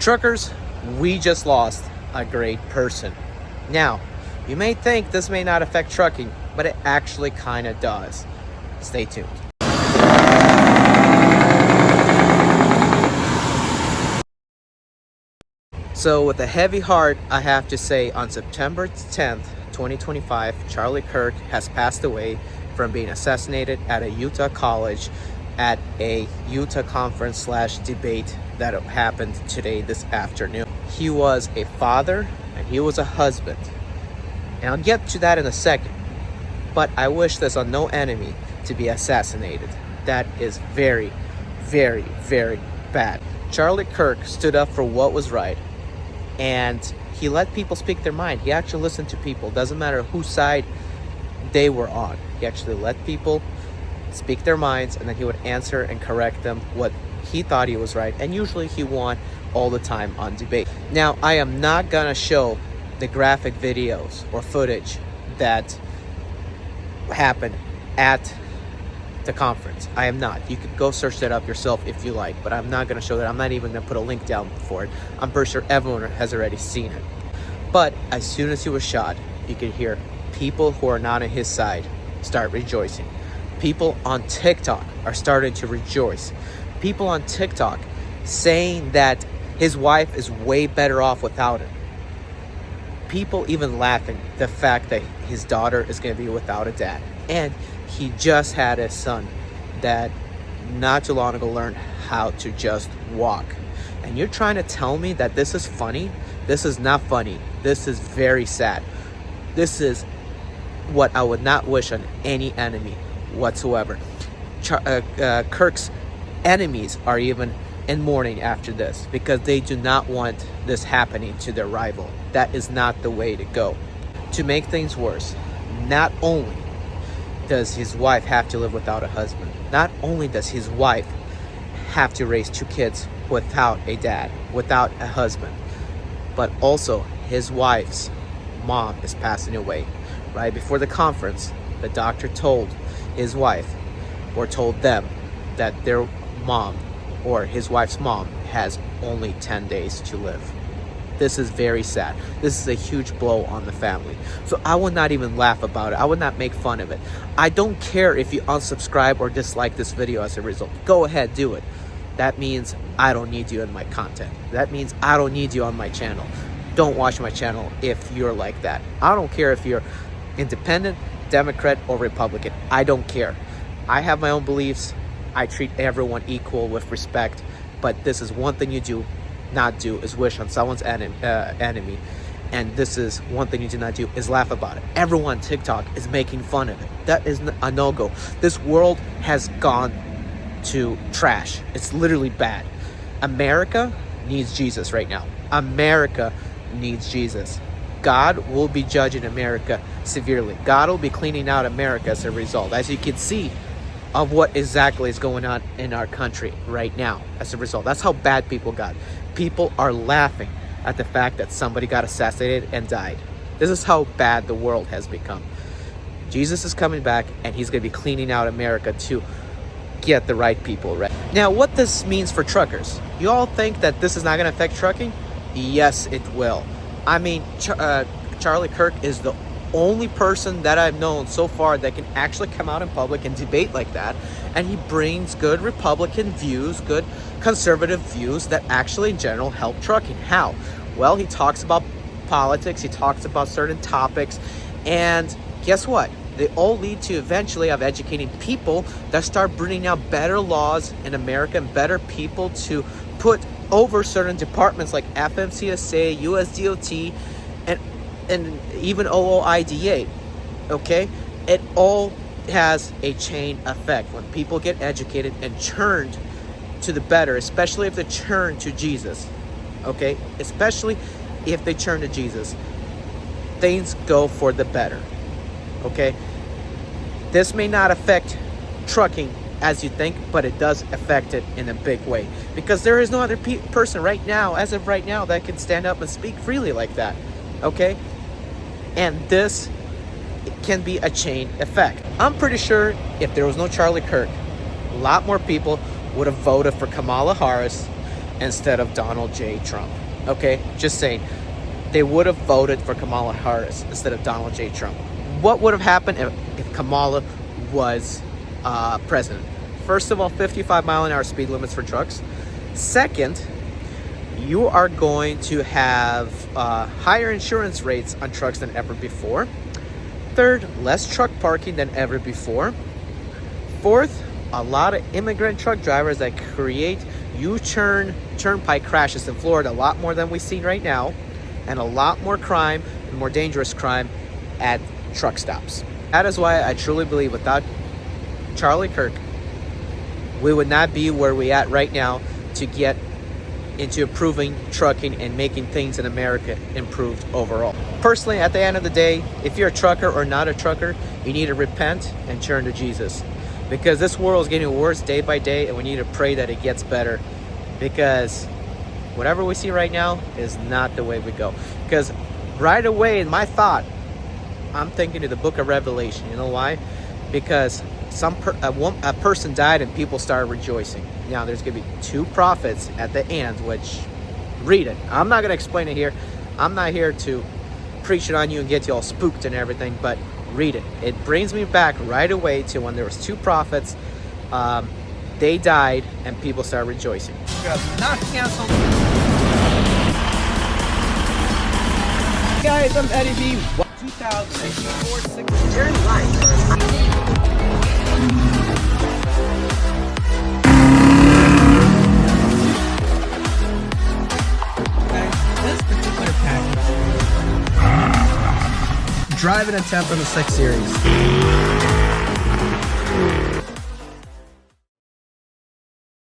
Truckers, we just lost a great person. Now, you may think this may not affect trucking, but it actually kind of does. Stay tuned. So with a heavy heart, I have to say on September 10th, 2025, Charlie Kirk has passed away from being assassinated at a Utah college at a Utah conference / debate that happened this afternoon. He was a father and he was a husband. And I'll get to that in a second. But I wish this on no enemy to be assassinated. That is very, very, very bad. Charlie Kirk stood up for what was right. And he let people speak their mind. He actually listened to people. Doesn't matter whose side they were on. He actually let people speak their minds, and then he would answer and correct them what he thought he was right. And usually he won all the time on debate. Now, I am not gonna show the graphic videos or footage that happened at the conference. I am not. You could go search that up yourself if you like, but I'm not going to show that. I'm not even going to put a link down for it. I'm pretty sure everyone has already seen it. But as soon as he was shot, you could hear people who are not on his side start rejoicing. People on TikTok are starting to rejoice. People on TikTok saying that his wife is way better off without him. People even laughing the fact that his daughter is going to be without a dad. And he just had a son that not too long ago learned how to just walk. And you're trying to tell me that this is funny? This is not funny. This is very sad. This is what I would not wish on any enemy whatsoever. Kirk's enemies are even in mourning after this because they do not want this happening to their rival. That is not the way to go. To make things worse, not only does his wife have to live without a husband, not only does his wife have to raise 2 kids without a dad, without a husband, but also his wife's mom is passing away. Right before the conference, the doctor told his wife or told them that their mom or his wife's mom has only 10 days to live. This is very sad. This is a huge blow on the family. So I would not even laugh about it. I would not make fun of it. I don't care if you unsubscribe or dislike this video as a result. Go ahead, do it. That means I don't need you in my content. That means I don't need you on my channel. Don't watch my channel if you're like that. I don't care if you're independent, Democrat, or Republican. I don't care. I have my own beliefs. I treat everyone equal with respect. But this is one thing you do not do is wish on someone's enemy, and this is one thing you do not do is laugh about it. Everyone on TikTok is making fun of it. That is a no-go. This world has gone to trash. It's literally bad. America needs Jesus right now. America needs Jesus. God will be judging America severely. God will be cleaning out America as a result, as you can see of what exactly is going on in our country right now as a result. That's how bad people got. People are laughing at the fact that somebody got assassinated and died. This is how bad the world has become. Jesus is coming back, and he's going to be cleaning out America to get the right people right. Now, what this means for truckers. You all think that this is not going to affect trucking? Yes, it will. I mean, Charlie Kirk is the only person that I've known so far that can actually come out in public and debate like that, and he brings good Republican views, good conservative views that actually in general help trucking. How? Well, he talks about politics, he talks about certain topics, and guess what? They all lead to eventually of educating people that start bringing out better laws in America and better people to put over certain departments like FMCSA, USDOT, and even OOIDA, okay? It all has a chain effect. When people get educated and turned to the better, especially if they turn to Jesus, okay? Especially if they turn to Jesus, things go for the better, okay? This may not affect trucking as you think, but it does affect it in a big way, because there is no other person right now, as of right now, that can stand up and speak freely like that, okay? And this can be a chain effect. I'm pretty sure if there was no Charlie Kirk, a lot more people would have voted for Kamala Harris instead of Donald J. Trump. Okay, just saying. They would have voted for Kamala Harris instead of Donald J. Trump. What would have happened if Kamala was president? First of all, 55-mile-an-hour speed limits for trucks. Second, you are going to have higher insurance rates on trucks than ever before. Third, less truck parking than ever before. Fourth, a lot of immigrant truck drivers that create U-turn turnpike crashes in Florida, a lot more than we see right now, and a lot more crime and more dangerous crime at truck stops. That is why I truly believe without Charlie Kirk, we would not be where we at right now to get into improving trucking and making things in America improved overall. Personally, at the end of the day, if you're a trucker or not a trucker, you need to repent and turn to Jesus, because this world is getting worse day by day, and we need to pray that it gets better, because whatever we see right now is not the way we go. Because right away in my thought, I'm thinking of the book of Revelation. You know why? Because a person died and people started rejoicing. Now there's going to be two prophets at the end, which, read it. I'm not going to explain it here. I'm not here to preach it on you and get you all spooked and everything, but read it. It brings me back right away to when there was two prophets. They died and people started rejoicing. Not canceled. Guys, I'm Eddie B. 2004 Turn right. This particular package, driving a temp in the 6 Series.